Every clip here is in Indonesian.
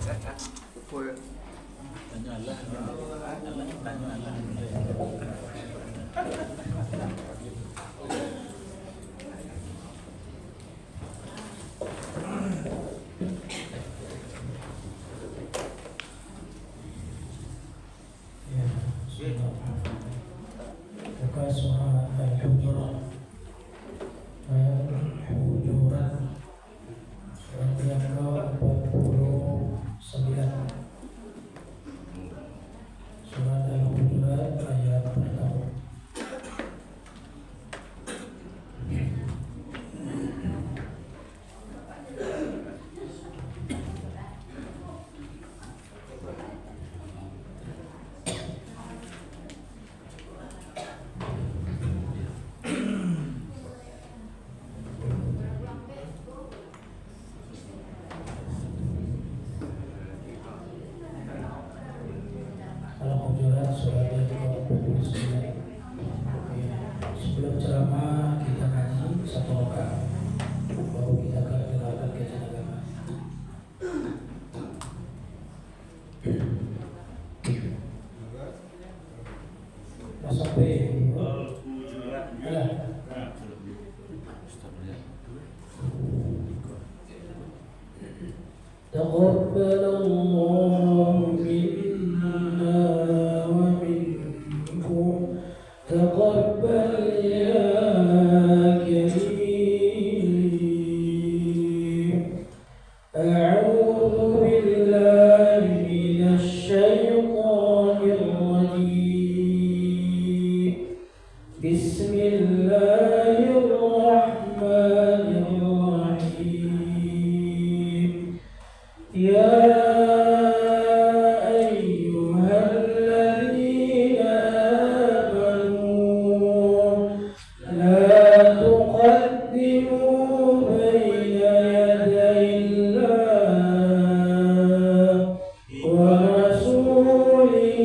Tanya Allah, tanya Allah. Buka surat Al-Hujurat. Al-Hujurat surat yang ke-49. Surat Al-Hujurat ayat pertama. Al-Hujurat surat yang ke-49. Sebelum ceramah kita ngaji satu rakaat, baru kita akan dengarkan kajian agama. Sampai تقبل الله منا ومنكم تقبل يا كريم. أعوذ بالله من الشيطان الرجيم. بسم الله الرحمن الرحيم. يا أيها الذين آمنوا لا تقدموا بين يدي الله ورسوله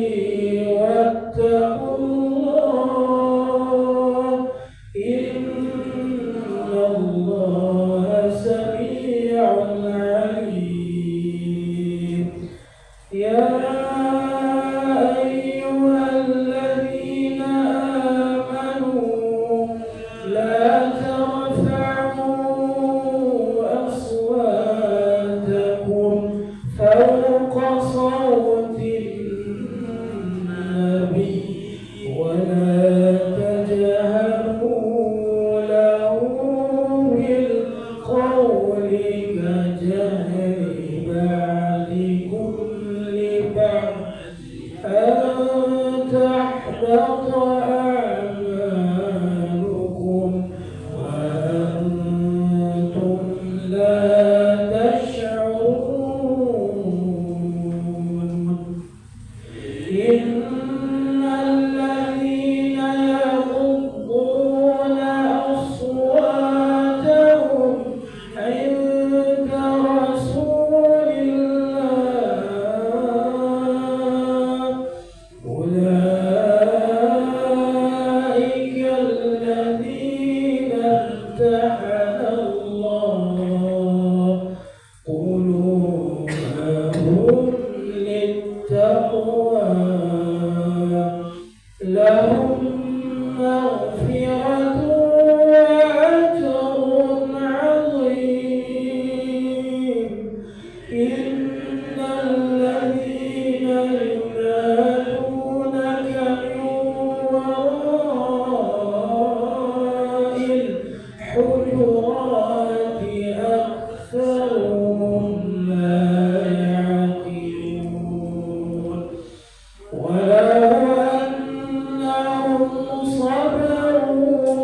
واتقوا الله إن الله سميع عليم. يا أيها الذين آمنوا لا ترفعوا أصواتكم فوق صوت النبي ولا تجهروا له بالقول كجهر بعضكم لبعض أن تحبط أعمالكم وأنتم لا تشعرون. إن الذين يغضون أصواتهم عند رسول الله أولئك الذين امتحن الله قلوبهم للتقوى لهم مغفرة وأجر عظيم. إن الذين ينادونك من وراء الحجرات أكثرهم لا يعقلون. ولو أنهم صبروا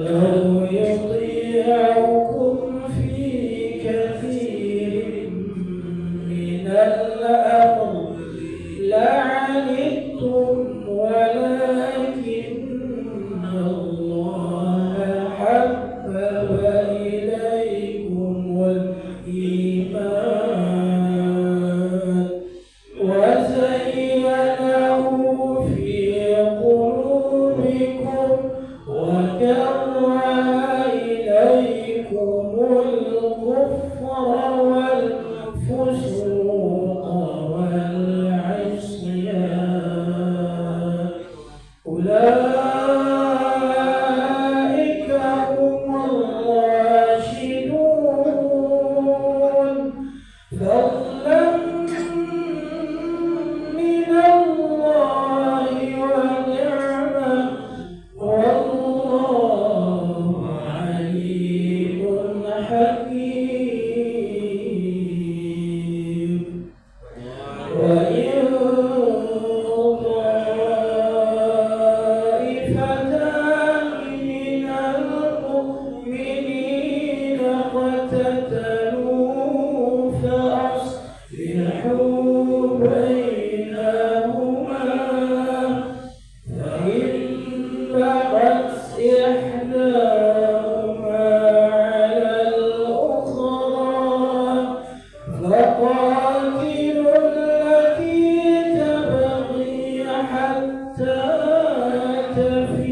لو يطيعكم في كثير من الأمر لعنتم ولكن الله حبب إليكم الإيمان وزينه في قلوبكم وكره إليكم الكفر والفسوق والعصيان أولئك هم الراشدون فضلا من الله ونعمة والله عليم حكيم وإن طائفتان من المؤمنين اقتتلوا فأصلحوا بينهما فإن بغت إحداهما على الأخرى فقاتلوا التي تبغي حتى تفيء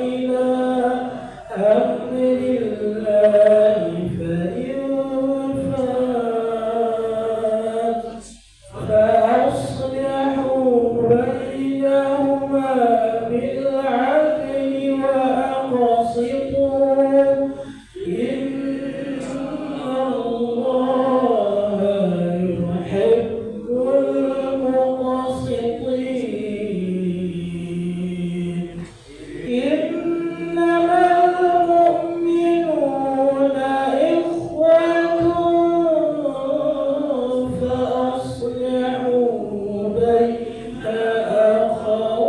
إلى أمر الله فإن فات فأصلحوا بينهما بالعدل وأقسطوا إن الله يحب المقسطين إنما المؤمنون إخوة فأصلحوا بين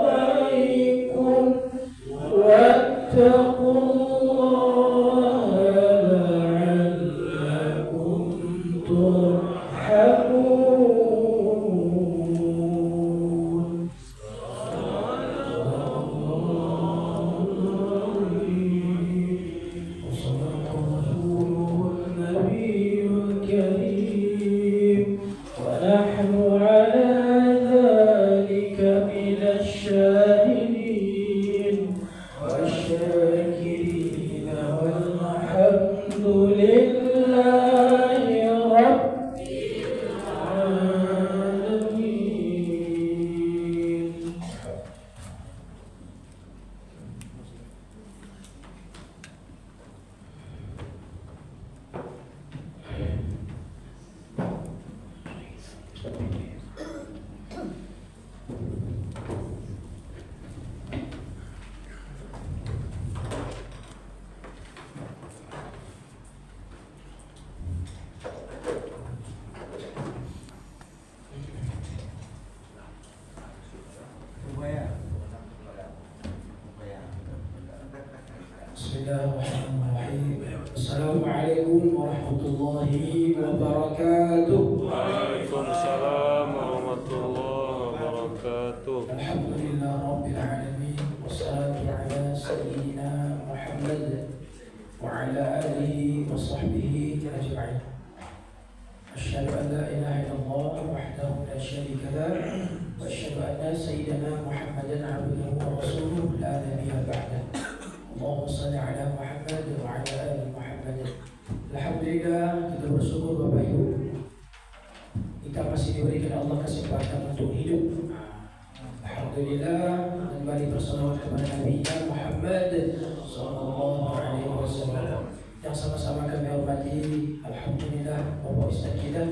أخويكم واتقوا الله لعلكم ترحمون وصدق رسوله النبي الكريم ونحن على ذلك من الشاهدين والشاكرين والحمد لله رب العالمين. Bismillahirrahmanirrahim. Assalamualaikum warahmatullahi wabarakatuh. Waalaikumsalam warahmatullahi wabarakatuh. Alhamdulillah rabbil alamin wassalatu ala sayyidina Muhammad wa ala alihi wa sahbihi ajma'in. Asyhadu an la ilaha illallah wahdahu la syarika lah wa asyhadu anna sayyidina Muhammadan abduhu wa rasuluhu la nabiyya ba'dahu. Allahumma salli ala Muhammad wa ala ali Muhammad. Alhamdulillah, kita bersyukur Bapak Ibu, kita masih diberikan Allah kesempatan untuk hidup. Alhamdulillah, kembali bersalawat kepada Nabi Muhammad sallallahu alaihi wasallam yang sama-sama kami hormati. Alhamdulillah, Bapak Ustaz kita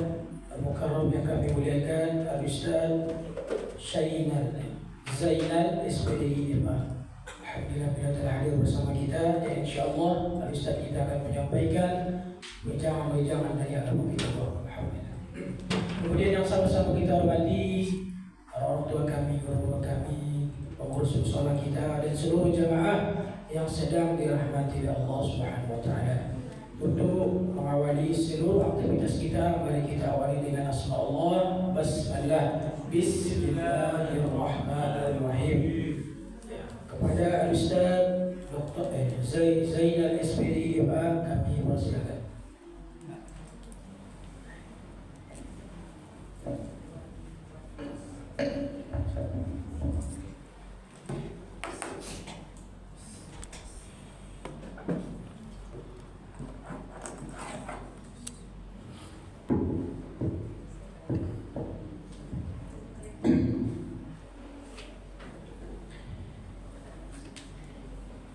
Al-Mukarram yang kami muliakan, Al-Ustaz Zainal SPDI Demak. Alhamdulillah bila telah hadir bersama kita, dan insyaAllah Al-Ustaz kita akan menyampaikan wejangan-wejangan dari agama kita. Alhamdulillah. Kemudian yang sama-sama kita hormati orang tua kami, guru kami, pengurus musola kita dan seluruh jamaah yang sedang dirahmati oleh Allah Subhanahu wa taala. Untuk mengawali seluruh aktivitas kita, mari kita awali dengan asma Allah. Bismillah. Bismillahirrahmanirrahim. Kepada Al-Ustaz Dr. Zainal SPD IMA kami persilakan.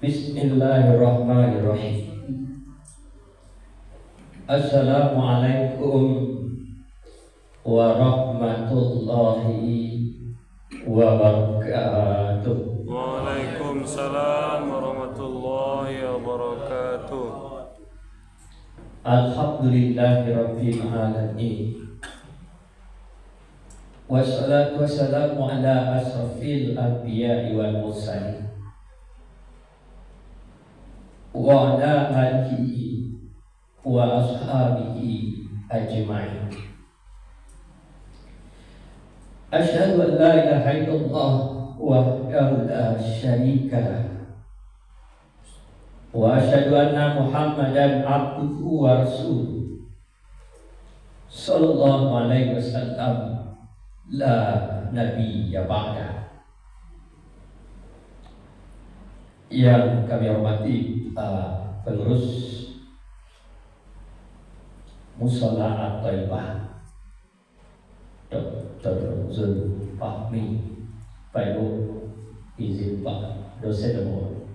Bismillahirrahmanirrahim. Assalamualaikum warahmatullahi wabarakatuh. Waalaikumsalam warahmatullahi wabarakatuh. Alhamdulillahirabbil alamin. Wassalatu wassalamu ala asrafil anbiya'i wal mursalin wa ala alihi wa ashabihi ajma'in. Asyhadu an la ilaha illallah wahdahu la syarika lah wa asyhadu anna Muhammadan abduhu wa rasuluh sallallahu alaihi wasallam la nabiyya ba'da. Yang kami hormati pengurus Musola At-Thaibah Dr. Zul Fahmi, Pak Ibu izin Pak dosen nomor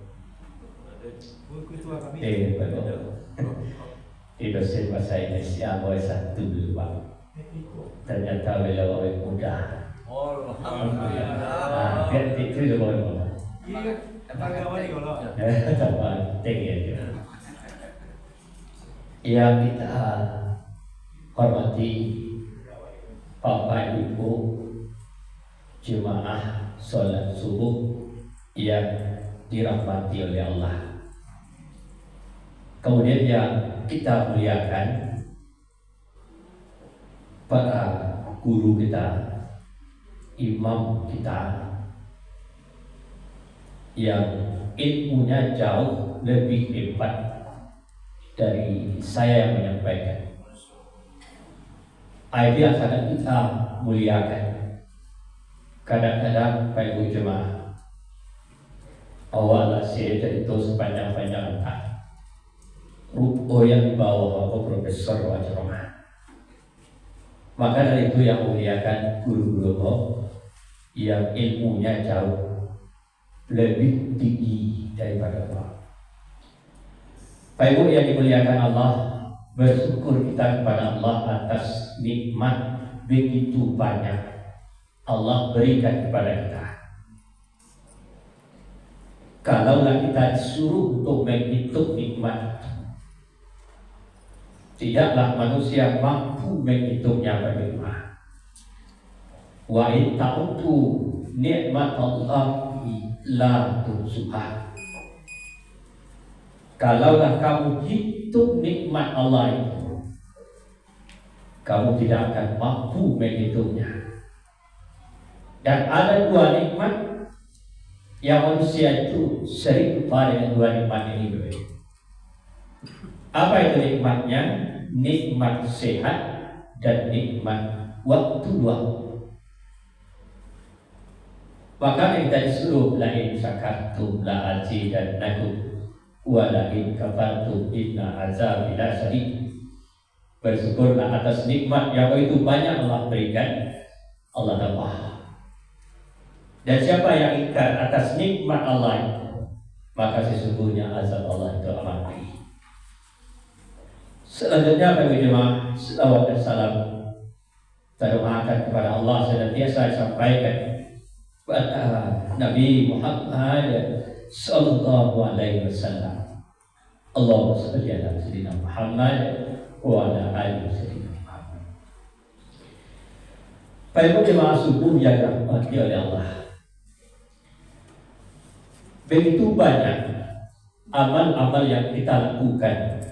Pak Ibu di dosen bahasa Indonesia boleh satu dulu Pak. Ternyata beliau orang muda. Alhamdulillah. Biar itu dulu. Yang kita hormati Bapak Ibu jemaah sholat subuh yang dirahmati oleh Allah. Kemudian yang kita muliakan para guru kita, imam kita yang ilmunya jauh lebih hebat dari saya yang menyampaikan. Itu yang sangat kita muliakan. Kadang-kadang Pak Ibu jemaah awalnya saya itu sepanjang-panjang entah rupo yang dibawa apa Profesor Wajroman. Maka dari itu yang muliakan guru-guru yang ilmunya jauh lebih tinggi daripada Allah. Pak Ibu yang dimuliakan Allah, bersyukur kita kepada Allah atas nikmat begitu banyak Allah berikan kepada kita. Kalaulah kita disuruh untuk menghitung nikmat, tidaklah manusia mampu menghitungnya bagaimana. Wa in ta'utu nikmat Allah la tuhsuha. Kalaulah kamu hitung nikmat Allah itu, kamu tidak akan mampu menghitungnya. Dan ada dua nikmat yang manusia itu sering lupa dengan dua nikmat ini. Apa itu nikmatnya? Nikmat sehat dan nikmat waktu luang. Maka kita disuruh la in syakartum la azidannakum wa la in kafartum inna azabi lasyadid. Bersyukurlah atas nikmat yang begitu banyak Allah berikan, Allah tambah. Dan siapa yang ingkar atas nikmat Allah itu, maka sesungguhnya azab Allah itu amat pedih. Selanjutnya bagi jemaah selawat dan salam terdoakan kepada Allah senantiasa disampaikan kepada Nabi Muhammad sallallahu alaihi wasallam. Allahumma shalli ala sayyidina Muhammad wa ala ali sayyidina Muhammad. Baik jemaah subuh yang dirahmati oleh Allah. begitu banyak amal-amal yang kita lakukan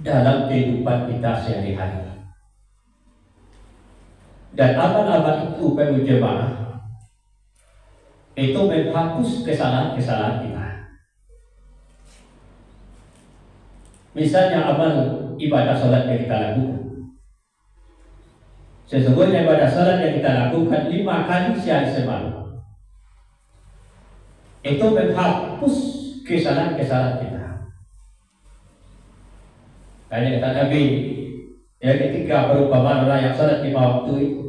dalam kehidupan kita sehari-hari. Dan amal-amal itu perlu jemaah itu menghapus kesalahan-kesalahan kita. Misalnya amal ibadah salat yang kita lakukan. Sesungguhnya ibadah salat yang kita lakukan 5 kali sehari semalam itu menghapus kesalahan-kesalahan kita. Karena kata Nabi, ya ketika perumpamaan orang yang salat 5 waktu itu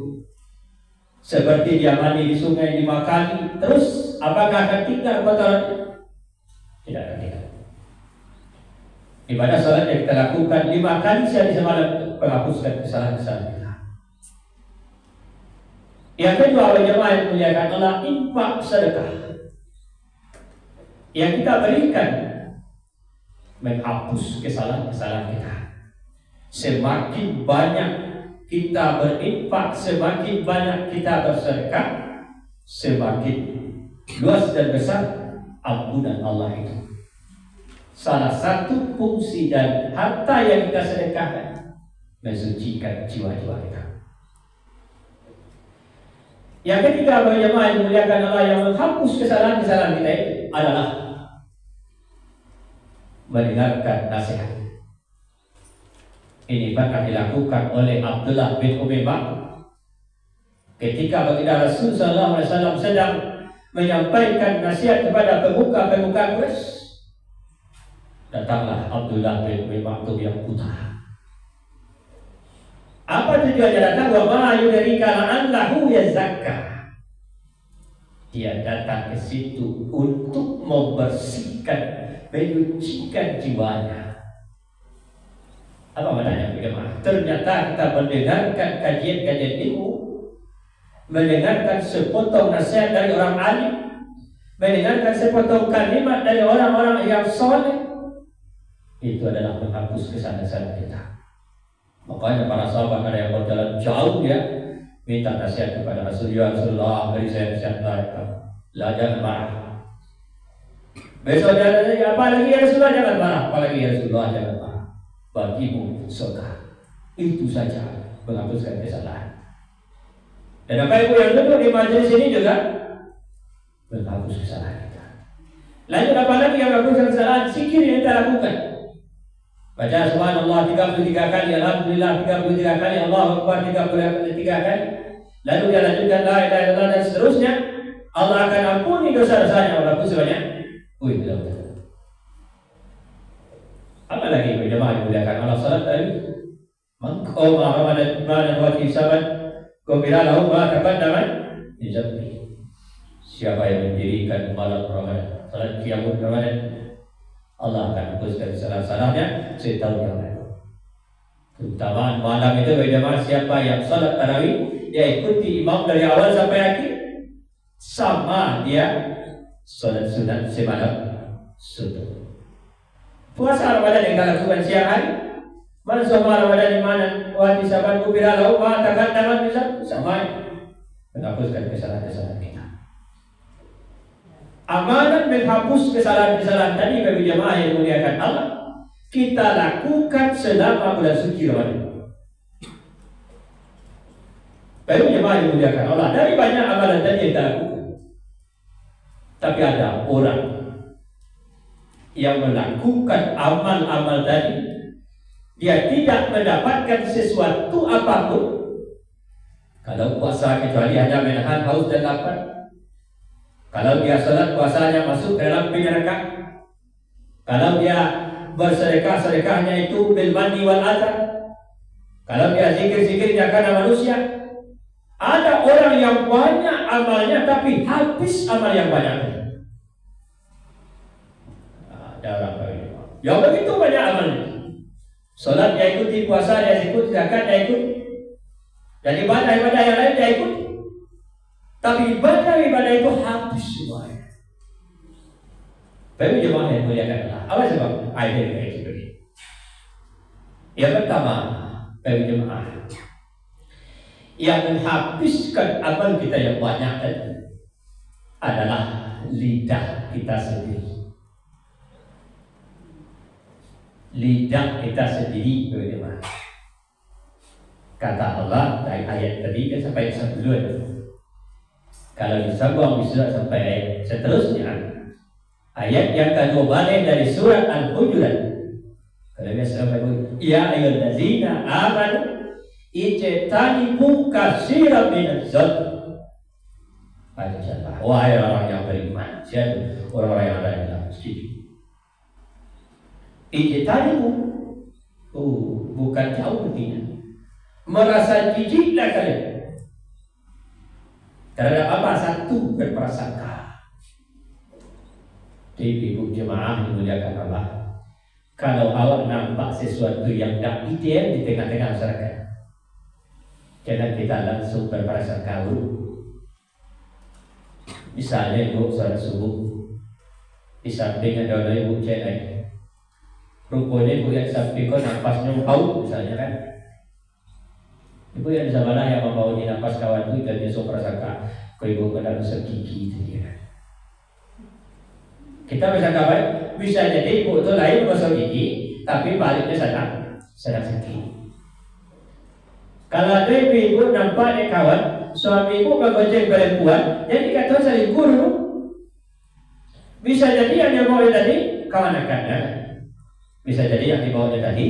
seperti dia mandi di sungai 5 kali, terus apakah akan tinggal kotoran? Tidak akan tinggal. Ibadah salat yang kita lakukan 5 kali sehari semalam menghapuskan kesalahan-kesalahan kita. Yang kedua, jemaah yang dimuliakan Allah, infak sedekah yang kita berikan menghapus kesalahan-kesalahan kita. Semakin banyak kita berinfak, semakin banyak kita bersedekah, semakin luas dan besar ampunan Allah itu. Salah satu fungsi dan harta yang kita sedekahkan mensucikan jiwa-jiwa kita. Yang ketiga, bagi jemaah yang dimuliakan Allah, yang menghapus kesalahan-kesalahan kita itu adalah mendengarkan nasihat. Ini pernah dilakukan oleh Abdullah bin Umi Maktum ketika baginda Rasul sallallahu alaihi wasallam sedang menyampaikan nasihat kepada pemuka-pemuka Quraisy. Datanglah Abdullah bin Umi Maktum yang buta. Apa tujuannya datang? Wa ma yudrika la'allahu yazakka. Dia datang ke situ untuk membersihkan, menyucikan jiwanya. Apa maknanya jemaah? Ternyata kita mendengarkan kajian-kajian ilmu, mendengarkan sepotong nasihat dari orang alim, mendengarkan sepotong kalimat dari orang-orang yang soleh, itu adalah menghapus kesalahan-kesalahan kita. Makanya para sahabat ada yang berjalan jauh ya, minta nasihat kepada Rasulullah, beri saya nasihat lah, jangan marah. Besok dia tanya, apalagi ya Rasulullah, jangan marah, apalagi ya Rasulullah, jangan marah. Bagimu surga. Itu saja menghapuskan kesalahan. Dan apa ibu yang duduk di majelis ini juga menghapus kesalahan kita. Lanjut apa lagi yang menghapuskan kesalahan? Zikir yang kita lakukan. Baca subhanallah 33 kali, alhamdulillah 33 kali, Allahu akbar 33 kali. Lalu dia lanjutkan la ilaha illallah dan seterusnya. Allah akan ampuni dosa-dosanya walaupun sebanyak tidak. Apa lagi jemaah dimuliakan Allah, salat tadi man qama ramadan imanan wa ihtisaban ghufira lahu ma taqaddama min dhanbi. Siapa yang mendirikan malam Ramadan, salat qiyamul Ramadan, Allah akan hapuskan kesalahan-kesalahannya setahun yang lalu. Keutamaan malam itu jemaah, siapa yang salat tarawih dia ikuti imam dari awal sampai akhir, sama dia salat sunat semalam sunat. Puasa Ramadan yang kita lakukan siang hari, man shoma Ramadan imanan wa ihtisaban ghufira lahu ma taqaddama min dhanbi, sama menghapuskan kesalahan-kesalahan kita. Amalan menghapus kesalahan-kesalahan tadi bagi jemaah yang dimuliakan Allah, kita lakukan selama bulan suci Ramadan. Bagi jemaah yang dimuliakan Allah, dari banyak amalan tadi yang kita lakukan, tapi ada orang yang melakukan amal-amal tadi, dia tidak mendapatkan sesuatu apapun. Kalau puasa kecuali hanya menahan haus dan lapar. Kalau dia salat, puasanya masuk dalam neraka. Kalau dia bersedekah, sedekahnya itu bil manni wal adha. Kalau dia zikir-zikirnya karena manusia. Ada orang yang banyak amalnya tapi habis amal yang banyak. Yang begitu banyak amalnya. Salat dia ikuti, puasa dia ikuti, zakat dia ikuti, dan ibadah-ibadah yang lain dia ikuti. Tapi ibadah itu habis semuanya. Baik jemaah yang muliakan Allah, apa sebab ayat ini begini? Yang pertama, baik jemaah, yang menghabiskan amal kita yang banyak tadi adalah lidah kita sendiri. Lidah kita sendiri bagaimana? Kata Allah dari ayat tadi kan sampai sebelum. Kalau disambung bisa sampai ayat seterusnya. Ayat yang kedua balik dari surat Al-Hujurat. Kalau biasa sampai ya ayyuhallazina amanu ijtanibu katsiran minadz-dzanni. Wahai orang yang beriman, siapa orang-orang yang ada di dalam masjid. Ijtanibu, bukan jauh artinya. Merasa jijiklah kalian terhadap apa? Satu, berprasangka. Jadi ibu jemaah dimuliakan Allah, kalau awak nampak sesuatu yang tak ideal di tengah-tengah masyarakat, jangan kita langsung berprasangka dulu. Misalnya ibu sholat subuh, di samping ada orang ibu cek rupanya ibu yang samping kau napasnya bau misalnya kan. Ibu yang di sana yang membawa di napas kawan itu dan dia prasangka kau ibu kena rusak gigi itu dia. Kita bisa kabar, bisa jadi ibu itu lain gosok gigi, tapi baliknya sedang sakit. Kalau ada ibu nampak dia kawan, suami ibu kegonceng perempuan, jadi kata saling guru. Bisa jadi yang dibawa tadi kawan akannya, bisa jadi yang dibawa tadi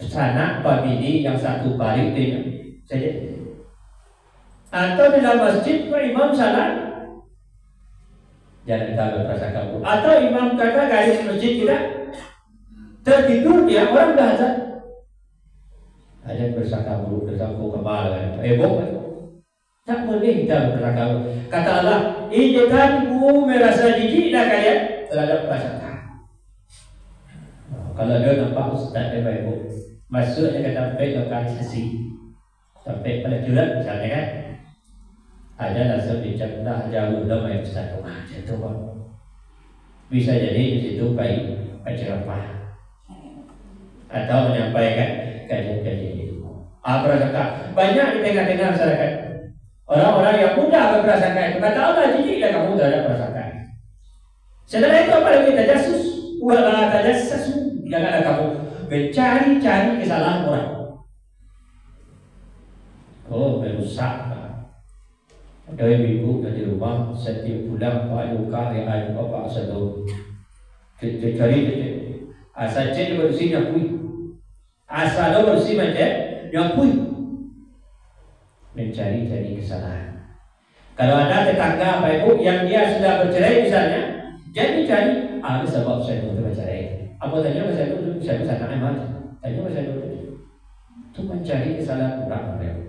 sanak famili yang satu balik dengan saja. Atau dalam masjid imam salat, jangan kita berprasangka buruk. Atau imam kata garis masjid kita tertidur dia orang dah azan. Ada bersangka buruk, bersangka kebal kan. Tak boleh kita berprasangka buruk. Kata Allah, ijtanibu merasa jijiklah kalian terhadap prasangka. Kalau dia nampak ustaz dia baik, masuknya kata sampai lokalisasi, sampai pada jurat misalnya kan, ada langsung dicegah jauh dah main ustaz rumah jatuh kan. Bisa jadi di situ baik pencerapah atau menyampaikan kajian-kajian itu. Prasangka banyak di tengah-tengah masyarakat. Orang-orang yang mudah berprasangka itu kata Allah jijiklah kamu terhadap prasangka. Setelah itu apa lagi? Tajassus, wala tajassasu. Janganlah kamu mencari-cari kesalahan orang. Merusak. Ada ibu di rumah setiap bulan Pak Luka yang ada Pak Asado. Cari asal cek bersih nyakui. Asal bersih macam nyakui. Mencari-cari kesalahan. Kalau ada tetangga Pak Ibu yang dia sudah bercerai misalnya, jadi cari ada sebab saya mau bercerai. Apa tanya saya itu saya sangat emas. Tanya saya itu mencari kesalahan orang.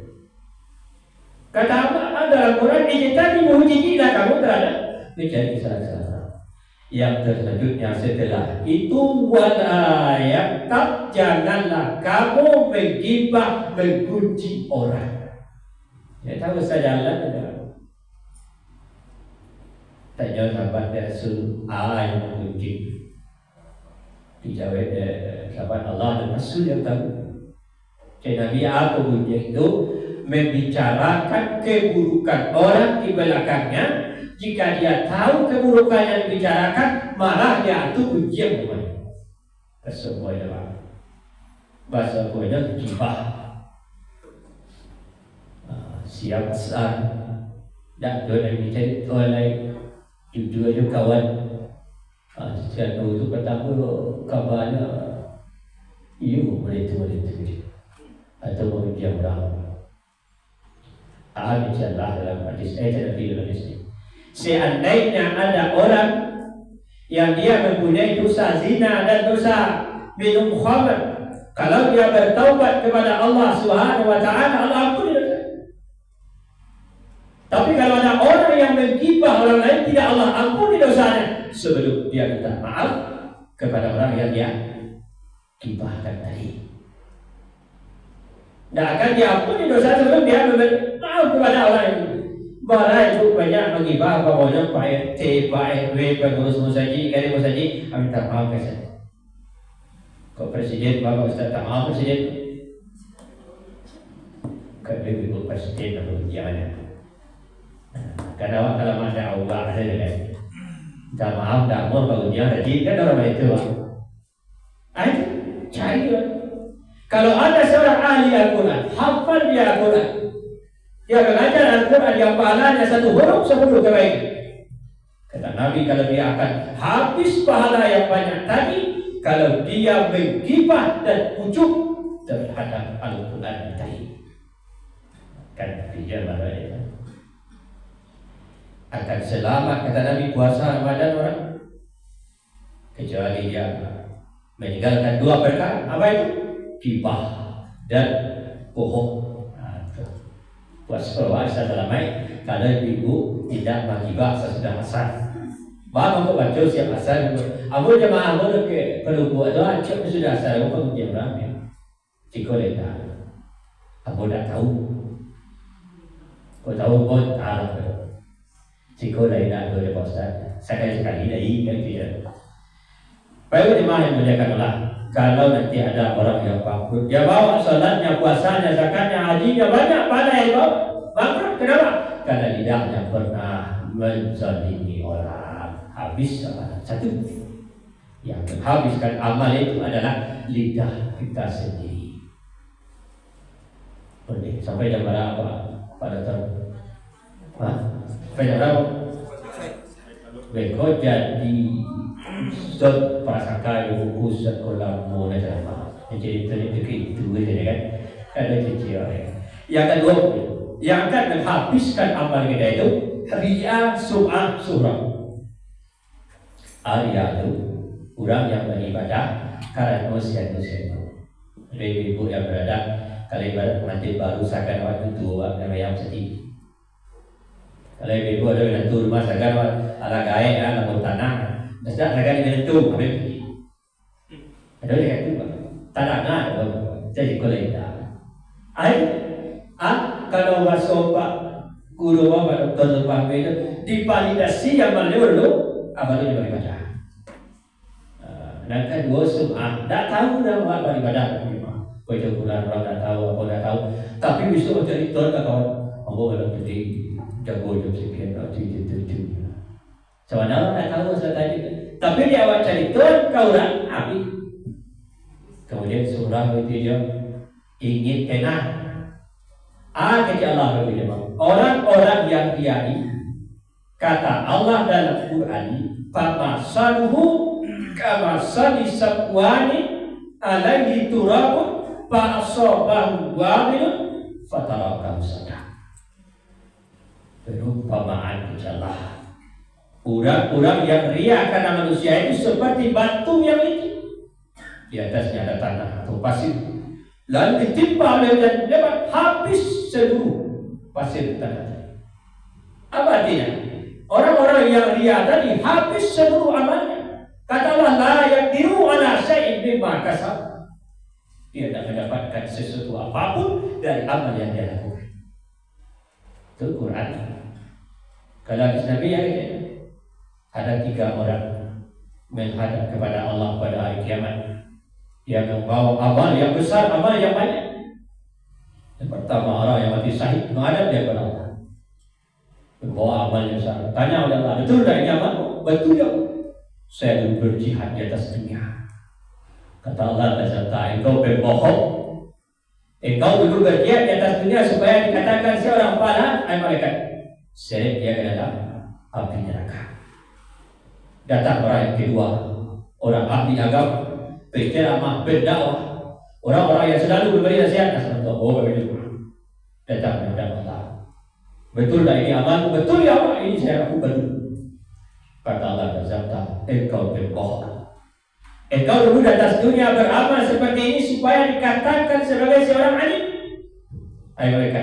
Kata apa? Dalam Quran ijtanibu jijiklah kamu terhadap mencari kesalahan. Yang selanjutnya setelah itu wala yaktab, janganlah kamu menggibah, menggunjing orang. Ya tahu saja Allah tidak. Tanya sahabat Rasul yang menggunjing. Dijawab sahabat Allah dan Rasul yang tahu. Nabi apa gunjing itu? Membicarakan keburukan orang di belakangnya. Jika dia tahu keburukan yang dibicarakan, malah dia itu ujian namanya. Kesemuanya lah. Bahasa kuenya gibah. Siap besar. Dan dia yang dicari oleh jujur aja kawan. Sejak itu pertama kabarnya, boleh itu. Atau mengujian orang. InsyaAllah dalam hadis dalam hadis ini. Seandainya ada orang yang dia mempunyai dosa zina dan dosa minum khamr, kalau dia bertaubat kepada Allah Subhanahu wa taala, Allah ampuni dosa. Tapi kalau ada orang yang menggibah orang lain, tidak Allah ampuni dosanya sebelum dia minta maaf kepada orang yang dia gibahkan tadi. Tidak akan diampuni dosa sebelum dia memberi maaf kepada orang itu. Malah itu banyak menggibah pokoknya Pak RT, Pak RW, pengurus musaji, kali musaji, minta maaf ke saya. Kok presiden, Bapak Ustaz, tak maaf presiden. Kalau ibu presiden atau jangan. Karena kalau masya Allah ada kan. Minta maaf, tidak mau bangunnya ada kan orang itu. Ayo, cari. Kalau ada seorang ahli Al-Quran, hafal dia Al-Quran, dia mengajar Al-Quran yang pahalanya 1 huruf 10 kebaikan. Kata Nabi, kalau dia akan habis pahala yang banyak tadi, kalau dia menggibah dan ujuk terhadap Al-Quran tadi. Kan dia mana ya? Akan selamat kata Nabi puasa Ramadan orang, kecuali dia meninggalkan 2 perkara. Apa itu? Gibah dan bohong. Puasa dalam kalau ibu tidak menggibah sesudah asar. Bapak kok baca siap asar. Abu jemaah abu ke perlu doa cek sudah asar. Abu jam berapa? Cikoleh dah. Abu dah tahu. Kau tahu pun tak. Cikoleh dah boleh puasa. Sekali-sekali dari yang tidak. Baik jemaah yang muliakan Allah. Kalau nanti ada orang yang bangkrut, dia bawa salatnya, puasanya, zakatnya, hajinya banyak, pada yang bawa bangkrut. Kenapa? Karena lidahnya pernah menzalimi orang. Habis sama satu. Yang menghabiskan amal itu adalah lidah kita sendiri. Boleh sampai jam berapa pada tahun? Sampai jam berapa? Beko jadi Ustaz prasangka buku sekolah mulai drama. Jadi itu kan ada cicil. Yang kedua, yang akan menghabiskan amal kita itu riya, sum'ah, surah. Riya itu orang yang beribadah karena manusia. Ibu yang berada kalau ibadah nanti baru sakan waktu tua dan yang sedih. Kalau ibu ada yang tur rumah sakan ala gae ala tanah. Tidak ada yang itu, apa itu? Ada yang itu, tanah jadi kolektor. Kalau masuk Pak Guru Pak Doktor Pak itu dipalidasi yang malu apa itu beribadah. Dan kedua sum'ah, tidak tahu dah apa beribadah. Kau bulan orang tidak tahu, apa tidak tahu. Tapi bisa jadi tuan kawan, ambo kalau jadi jago sekian itu. Sebenarnya tidak tahu tadi. Tapi dia awak cari Tuhan kau orang habis. Kemudian surah itu dia ingin kena. Kepada Allah berbeda. Orang-orang yang kiai kata Allah dalam Quran, "Famasaluhu kamasali sakwani alaihi turabun fa'asabahu wabilun fatarakahu sada." Perumpamaan Allah. Orang-orang yang riya karena manusia itu seperti batu yang licin. Di atasnya ada tanah atau pasir. Lalu ditimpa oleh hujan lebat, habis seluruh pasir tanah. Apa artinya? Orang-orang yang riya tadi habis seluruh amalnya. Kata Allah, la yaqdiru ala syai'in mimma kasab. Dia tidak mendapatkan sesuatu apapun dari amal yang dia lakukan. Itu Quran. Kalau hadis Nabi yang ini ada 3 orang menghadap kepada Allah pada hari kiamat yang membawa amal yang besar, amal yang banyak. Yang pertama orang yang mati syahid menghadap dia kepada Allah, membawa amal yang besar. Tanya oleh Allah, betul tak ini amal? Betul ya. Saya dulu berjihad di atas dunia. Kata Allah, engkau berbohong. Engkau dulu berjihad di atas dunia supaya dikatakan seorang pahala. Mereka seret dia ke dalam api neraka. Datang orang yang kedua, orang ahli agama, penceramah, pendakwah, orang-orang yang selalu memberi nasihat untuk begitu. Datang menghadap Allah. Betul tak ini amalku? Betul ya Allah, ini saya lakukan. Kata Allah bersabda, engkau berbohong. Engkau dulu di atas dunia beramal seperti ini supaya dikatakan sebagai seorang alim. Ayo mereka,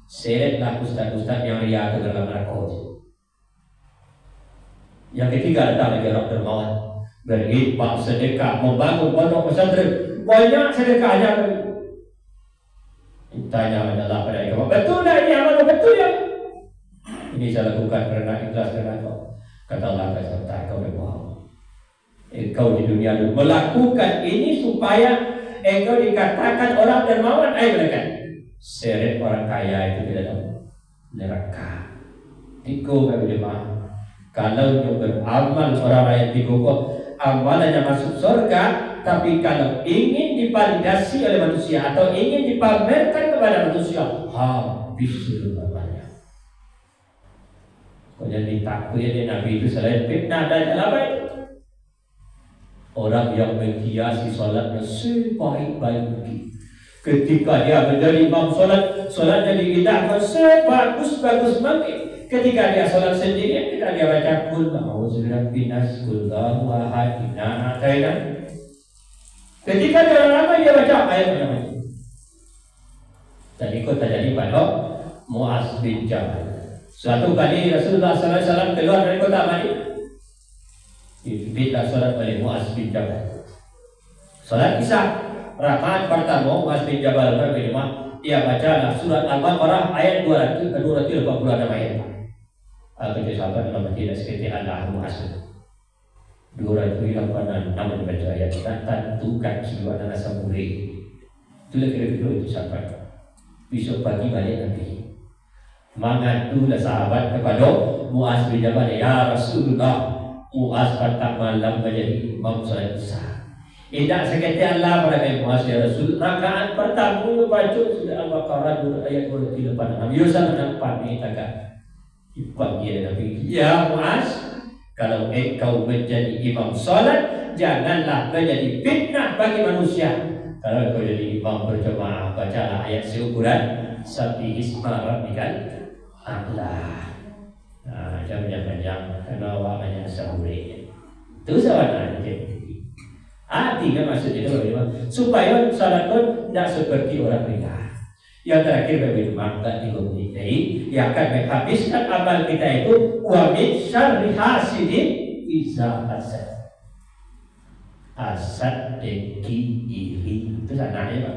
seretlah ustaz-ustaz yang riya ke dalam neraka. Yang ketiga datang lagi orang dermawan, berinfak, sedekah, membangun pondok pesantren, banyak sedekahnya. Ditanya adalah pada agama, betul tak ini amal? Betul ya. Ini saya lakukan karena ikhlas karena kau. Kata Allah beserta kau berbohong. Engkau di dunia dulu melakukan ini supaya engkau dikatakan orang dermawan. Ayo mereka, seret orang kaya itu di dalam neraka. Tigo Bapak Jemaah. Kalau yang beramal orang yang tigo kok amalannya masuk surga, tapi kalau ingin divalidasi oleh manusia atau ingin dipamerkan kepada manusia, habis amalnya. Kau jadi takut ya Nabi itu selain fitnah dan apa itu? Orang yang menghiasi solatnya sebaik-baik mungkin. Ketika dia menjadi imam solat, solatnya diindahkan sebagus-bagus mungkin. Ketika dia solat sendirian, ketika dia baca kul a'udzu binas kul ahad inna atayna. Ketika dia ramai dia baca ayat apa? Dan ikut terjadi pada Muaz bin Jabal. Suatu kali Rasulullah SAW keluar dari kota Madinah. Dipimpinlah solat oleh Muaz bin Jabal. Solat Isya rakaat pertama Muaz bin Jabal berjemaah, dia bacalah surat Al-Baqarah ayat 286 ayat. Alkitab sahabat dalam tidak seperti Allah Muaz. 286 namun baca ayat tentukan jiwa dan rasa murid. Itulah kira-kira itu sahabat. Besok pagi balik nanti. Mengatulah sahabat kepada Muaz bin Jabal, ya Rasulullah, Muaz pada malam menjadi imam salat Isya. Tidak seketika Allah pada Muaz ya Rasul. Rakaat pertama baca sudah Al-Baqarah ayat 286. Yusuf nampak ni agak dipanggil Nabi. Ya Muaz, kalau engkau menjadi imam salat, janganlah menjadi fitnah bagi manusia. Kalau engkau jadi imam berjemaah, bacalah ayat seukuran Sabbi isma rabbikal a'la. Jangan-jangan karena awaknya sahuri. Itu sahaja. Artinya maksudnya itu supaya salat pun tidak seperti orang beribadah. Yang terakhir bagaimana dikomuni yang akan menghabiskan amal kita itu wa min syarri hasidin iza hasad. Hasad dengki iri itu sananya Pak.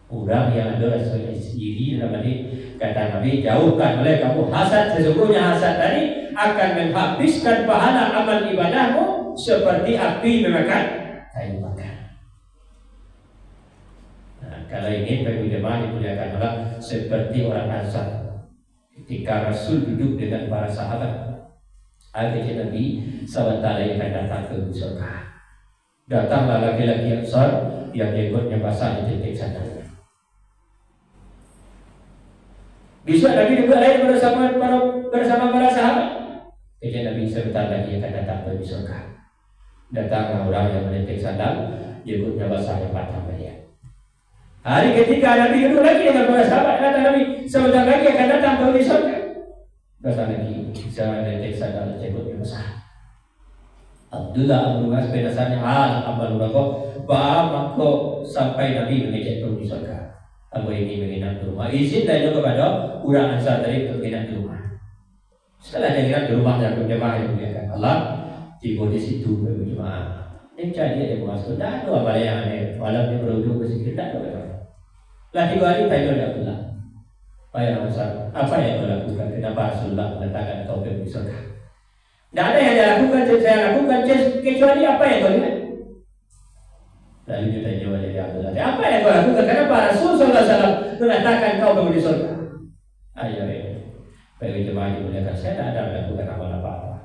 Orang yang ada rasa iri dalam ini kata Nabi, jauhkan oleh kamu hasad. Sesungguhnya hasad tadi akan menghabiskan pahala amal ibadahmu seperti api memakan kayu bakar. Kalau ingin bagi jemaah dimuliakan Allah seperti orang Ansar. Ketika Rasul duduk dengan para sahabat, akhirnya Nabi SWT yang akan datang ke surga. Datanglah laki-laki Ansar yang jenggotnya basah di titik sana. Bisa Nabi duduk lagi bersama para sahabat. Kemudian Nabi sebentar lagi akan datang ke surga. Datanglah orang yang menitik sandal, jenggotnya basah yang patah melihat. Hari ketika Nabi duduk lagi dengan para sahabat, kata Nabi, sebentar lagi akan datang ke surga. Datang lagi, saya menitik sandal jenggotnya basah. Abdullah Abu Mas bin Hasan hal amal urako mako sampai Nabi mengejek di surga. Aku ini menginap di rumah. Izin dan juga kepada orang Ansar tadi untuk menginap di rumah. Setelah dia menginap di rumah dan berjemaah yang dimuliakan Allah, tiba di situ berjemaah. Ini jadi dia masuk. Tidak ada apa yang aneh. Walau dia berujung ke situ, tidak ada. Lah 3 hari tanya oleh Abdullah, Pak Ansar, apa yang kau lakukan? Kenapa Rasulullah mengatakan kau pergi surga? Tidak ada yang saya lakukan kecuali apa yang kau lihat. Lalu dia tanya oleh Abdullah, apa yang kau lakukan? Kenapa Rasulullah SAW mengatakan kau pergi surga? Ayo, bagi jemaah dimuliakan, saya tidak ada lakukan amal apa-apa.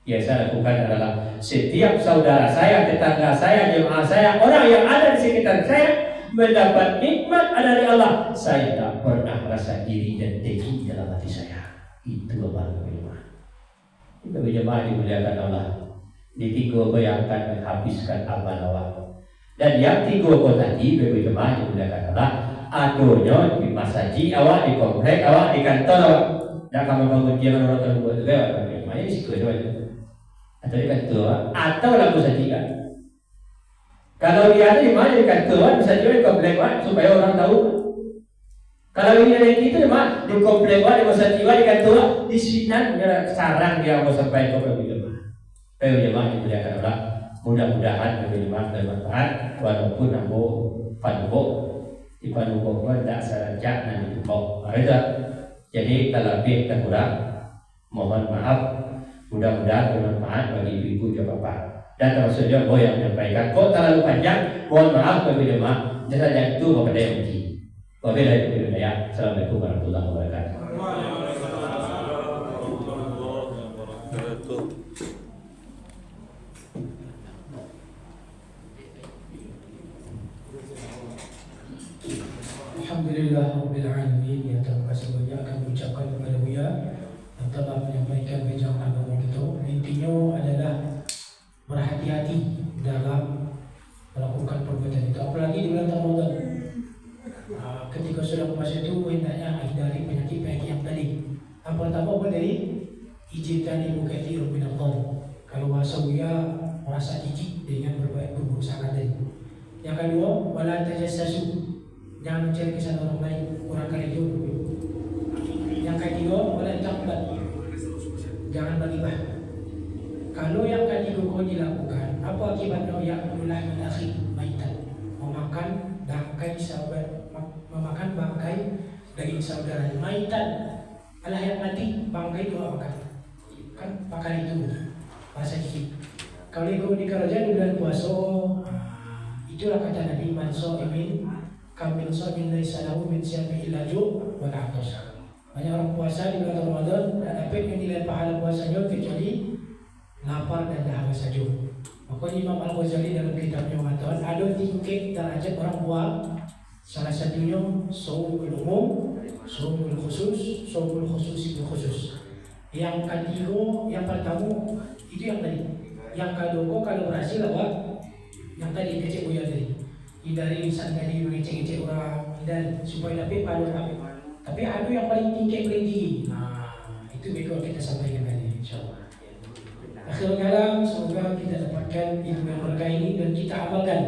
Yang saya lakukan adalah setiap saudara saya, tetangga saya, jemaah saya, orang yang ada di sekitar saya mendapat nikmat dari Allah. Saya tak pernah merasa diri dan dengki dalam hati saya. Itu amal jemaah. Bagi jemaah dimuliakan Allah, di 3 yang akan menghabiskan amal awak. Dan yang 3 tadi bagi jemaah dimuliakan Allah, adonya di masjid awak, di komplek awak, di kantor awak. Dan kamu bangun jangan orang terbuat lewat. Ini sih kedua itu. Atau di kantor atau lagu sajikan. Kalau dia ada di mana di kantor bisa juga di komplek awak supaya orang tahu. Kalau ini ada itu di mana di komplek awak, di masjid awak, di kantor di sini sarang dia mau sampai ke jemaah. Jemaah dimuliakan Allah. Mudah-mudahan jemaah bermanfaat walaupun nambo panubo di panubo tidak seranjak nanti tumpok. Jadi kalau lebih dan kurang mohon maaf. Mudah-mudahan bermanfaat bagi ibu-ibu dan bapak. Dan termasuk juga yang menyampaikan kok terlalu panjang, mohon maaf bagi jemaah. Jadi itu kepada yang uji. Wabillahi taufiq wal hidayah. Assalamualaikum warahmatullahi wabarakatuh. wabarakatuh. Alhamdulillahirrahmanirrahim. Ya, terima kasih banyak kami ucapkan kepada Buya yang telah menyampaikan bincang agama kita. Intinya adalah berhati-hati dalam melakukan perbuatan itu, apalagi di bulan Ramadan. Ketika sudah puasa itu hendaknya hindari penyakit-penyakit yang tadi. Yang pertama apa dari ijtanibu katsirun minadh dhann. Kalau bahasa Buya merasa jijik dengan berburuk sangka tadi. Yang kedua, wala tajassasu. Jangan mencari kesalahan orang lain, orang kali itu. Yang ketiga, wala taqbal. Jangan bergibah. Kalau yang ketiga kau dilakukan, apa akibatnya? Ya'kulul min akhi maitan. Memakan bangkai sahabat, memakan bangkai daging saudara. Maitan adalah yang mati, bangkai dua makan. Kan makan itu bahasa dikit. Kalau kau di kerajaan di bulan puasa, itulah kata Nabi, man sha'imin kamil sha'imin laisa lahu min siyami illa ju' wa atas. Banyak orang puasa di bulan Ramadan dan dapat yang nilai pahala puasanya kecuali lapar dan dahaga saja. Maka Imam Al-Ghazali dalam kitabnya mengatakan ada tingkat derajat orang puasa. Salah satunya shaumul umum, shaumul khusus, shaumul khusus bil khusus. Yang ketiga, yang pertama itu yang tadi. Yang kedua kalau berhasil awak yang tadi kecek Buya tadi. Hindari lisan tadi mengecek-ngecek orang dan supaya dapat pahala dapat. Tapi ada yang paling tinggi paling tinggi. Itu berikut kita sampaikan tadi insyaallah. Akhirul kalam, semoga kita dapatkan ilmu yang berkah ini dan kita amalkan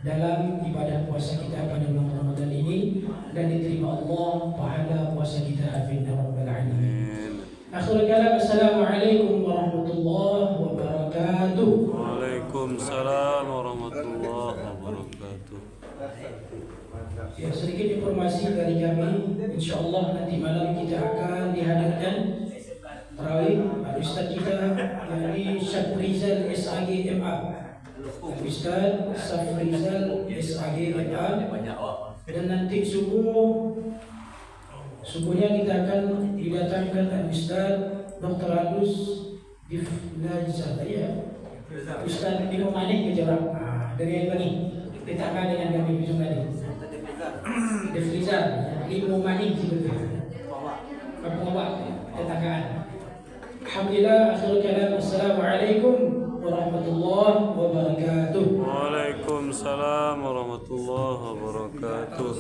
dalam ibadah puasa kita pada bulan Ramadan ini dan diterima Allah pahala puasa kita. Amin ya rabbal alamin. Akhirul kalam, assalamualaikum warahmatullahi wabarakatuh. Waalaikumsalam warahmatullahi wabarakatuh. Ya, sedikit informasi dari kami. InsyaAllah nanti malam kita akan dihadirkan tarawih Al-Ustaz kita dari Syafrizal SAG MA. Al-Ustaz Syafrizal SAG MA. Dan nanti subuhnya kita akan didatangkan Al-Ustaz Dr. Agus Diflazal ya. Ustaz Bimo Manik ke Jorang dari Albani. Kita akan dengan kami Bimo Manik. Diflazal Bimo Manik sebetulnya. Pengawak tetanggaan. Alhamdulillah, akhirul kalam. Assalamualaikum warahmatullahi wabarakatuh. Waalaikumsalam warahmatullahi wabarakatuh.